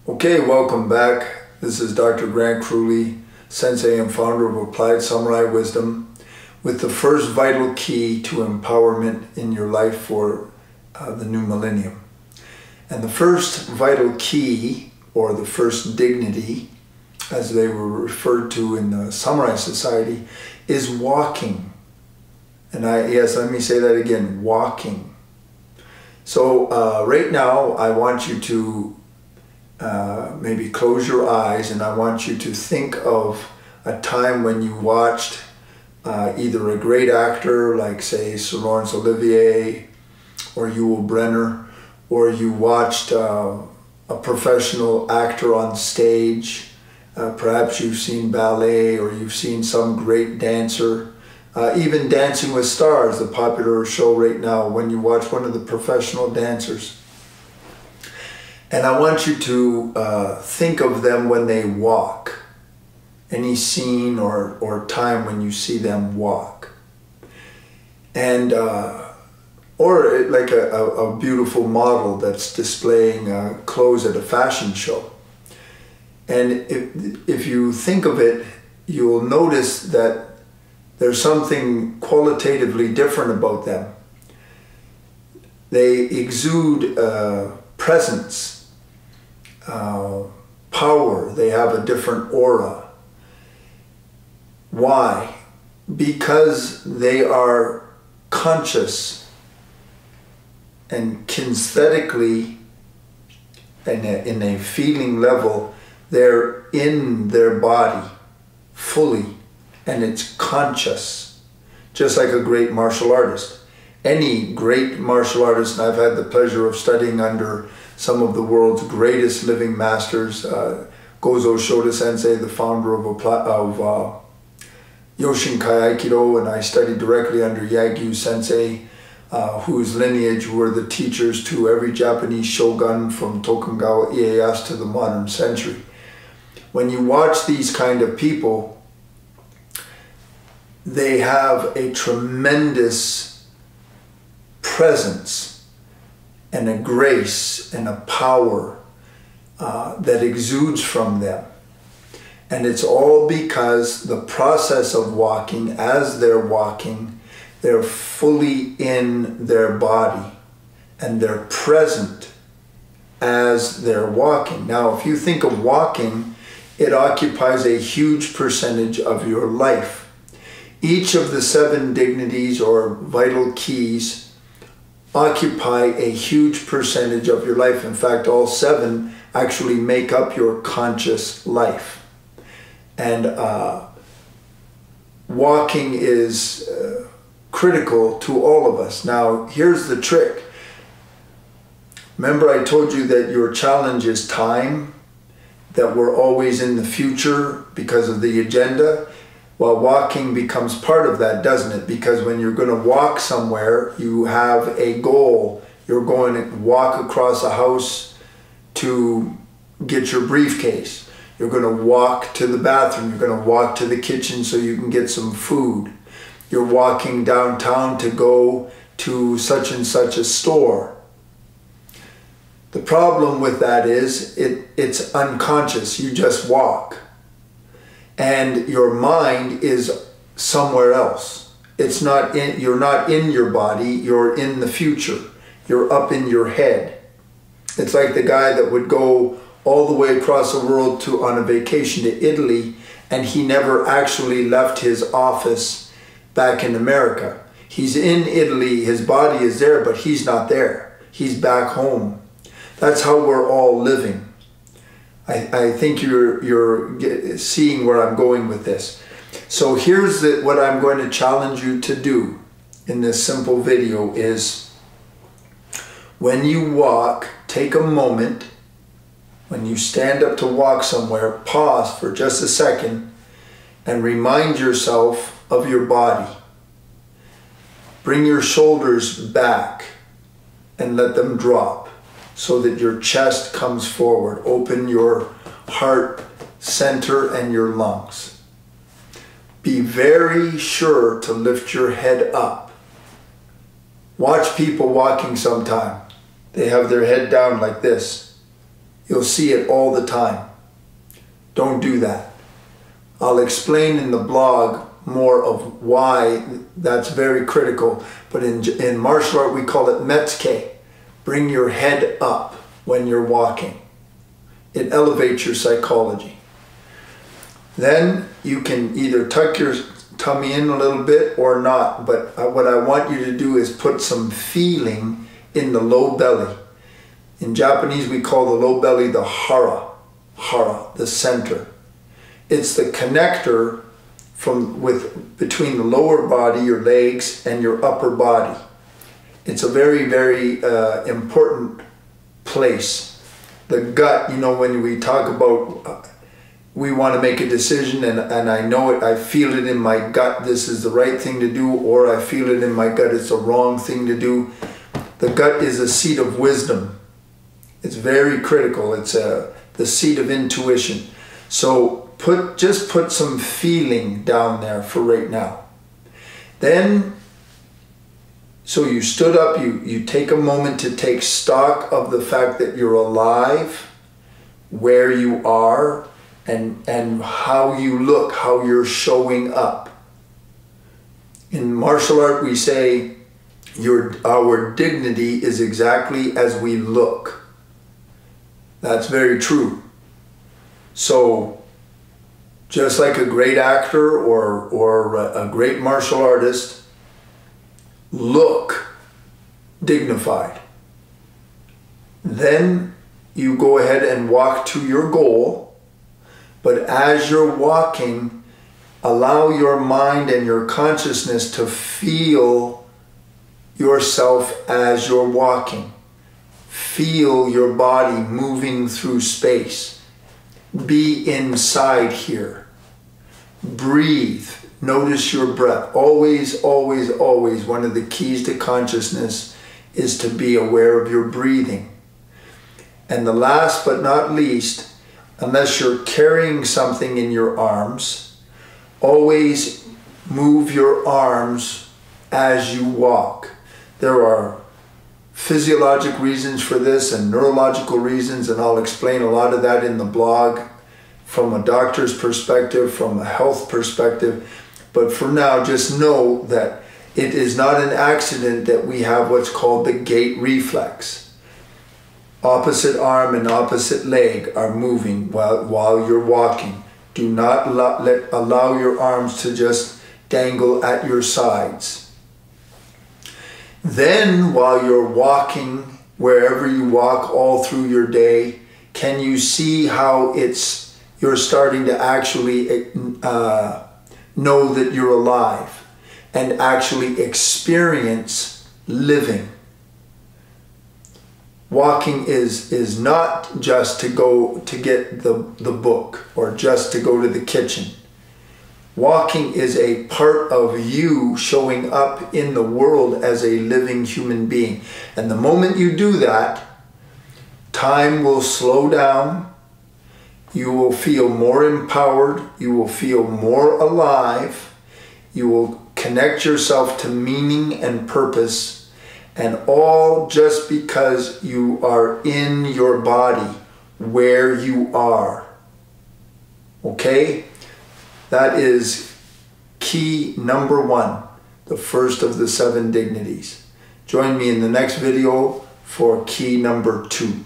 Okay, welcome back. This is Dr. Grant Crewley, Sensei and founder of Applied Samurai Wisdom, with the first vital key to empowerment in your life for the new millennium. And the first vital key, or the first dignity, as they were referred to in the Samurai Society, is walking. And yes, let me say that again, walking. So right now, I want you to maybe close your eyes, and I want you to think of a time when you watched either a great actor like, say, Sir Laurence Olivier or Yul Brynner, or you watched a professional actor on stage. Perhaps you've seen ballet, or you've seen some great dancer. Even Dancing with Stars, the popular show right now, when you watch one of the professional dancers. And I want you to think of them when they walk. Any scene or time when you see them walk. And, or like a beautiful model that's displaying clothes at a fashion show. And if you think of it, you'll notice that there's something qualitatively different about them. They exude presence, power. They have a different aura. Why? Because they are conscious and kinesthetically, in a feeling level, they're in their body fully, and it's conscious, just like a great martial artist. Any great martial artist, and I've had the pleasure of studying under some of the world's greatest living masters, Gozo Shoda Sensei, the founder of Yoshinkai Aikido, and I studied directly under Yagyu Sensei, whose lineage were the teachers to every Japanese shogun from Tokugawa Ieyasu to the modern century. When you watch these kind of people, they have a tremendous presence and a grace and a power that exudes from them. And it's all because the process of walking, as they're walking, they're fully in their body and they're present as they're walking. Now, if you think of walking, it occupies a huge percentage of your life. Each of the 7 dignities or vital keys occupy a huge percentage of your life. In fact, all 7 actually make up your conscious life. And walking is critical to all of us. Now, here's the trick. Remember I told you that your challenge is time, that we're always in the future because of the agenda? Well, walking becomes part of that, doesn't it? Because when you're going to walk somewhere, you have a goal. You're going to walk across a house to get your briefcase. You're going to walk to the bathroom. You're going to walk to the kitchen so you can get some food. You're walking downtown to go to such and such a store. The problem with that is it's unconscious. You just walk. And your mind is somewhere else. It's not you're not in your body, you're in the future. You're up in your head. It's like the guy that would go all the way across the world on a vacation to Italy, and he never actually left his office back in America. He's in Italy, his body is there, but he's not there. He's back home. That's how we're all living. I think you're seeing where I'm going with this. So here's what I'm going to challenge you to do in this simple video is, when you walk, take a moment. When you stand up to walk somewhere, pause for just a second and remind yourself of your body. Bring your shoulders back and let them drop so that your chest comes forward. Open your heart center and your lungs. Be very sure to lift your head up. Watch people walking sometime. They have their head down like this. You'll see it all the time. Don't do that. I'll explain in the blog more of why that's very critical. But in martial art, we call it metsuke. Bring your head up when you're walking. It elevates your psychology. Then you can either tuck your tummy in a little bit or not. But what I want you to do is put some feeling in the low belly. In Japanese, we call the low belly the hara. Hara, the center. It's the connector between the lower body, your legs, and your upper body. It's a very, very important place. The gut, you know, when we talk about, we want to make a decision and I know it, I feel it in my gut, this is the right thing to do, or I feel it in my gut, it's the wrong thing to do. The gut is a seat of wisdom. It's very critical. It's the seat of intuition. So just put some feeling down there for right now. Then, so you stood up, you take a moment to take stock of the fact that you're alive, where you are, and how you look, how you're showing up. In martial art, we say our dignity is exactly as we look. That's very true. So, just like a great actor or a great martial artist, look dignified. Then you go ahead and walk to your goal, but as you're walking, allow your mind and your consciousness to feel yourself as you're walking. Feel your body moving through space. Be inside here. Breathe. Notice your breath. Always, always, always, one of the keys to consciousness is to be aware of your breathing. And the last but not least, unless you're carrying something in your arms, always move your arms as you walk. There are physiologic reasons for this and neurological reasons, and I'll explain a lot of that in the blog from a doctor's perspective, from a health perspective. But for now, just know that it is not an accident that we have what's called the gait reflex. Opposite arm and opposite leg are moving while you're walking. Do not allow your arms to just dangle at your sides. Then, while you're walking, wherever you walk all through your day, can you see how you're starting to actually know that you're alive and actually experience living? Walking is not just to go to get the book or just to go to the kitchen. Walking is a part of you showing up in the world as a living human being. And the moment you do that, time will slow down. You will feel more empowered. You will feel more alive. You will connect yourself to meaning and purpose. And all just because you are in your body, where you are. Okay? That is key number 1, the first of the 7 dignities. Join me in the next video for key number 2.